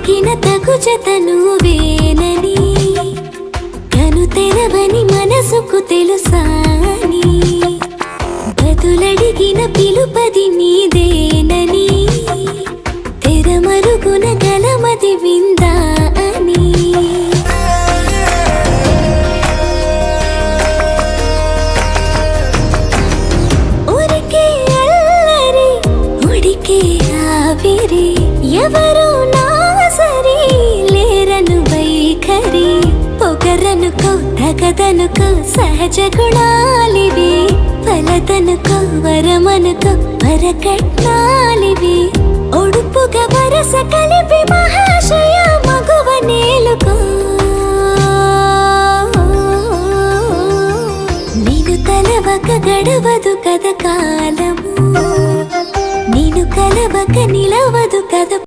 వెతికిన తగు జతను వేనని కను తెరవని మనసుకు తెలుసాని బదులడిగిన పిలుపది నీదేనని తెరమరుగున గలమది విందా అని ఊరికే అల్లరి ఉడికే ఆవిరి ఎవరు నా సరి లేరను వైఖరి పొగరనుకో తగదనుకో సహజ గుణాలివి ఫలదనుకో వరమనుకో వరకట్నాలివి ఒడుపుగా వరస కలిపి మహాశయ మగువ నేలుకో నీను తలవక గడవదు కథ కాలము నీను కలవక నిలవదు కథ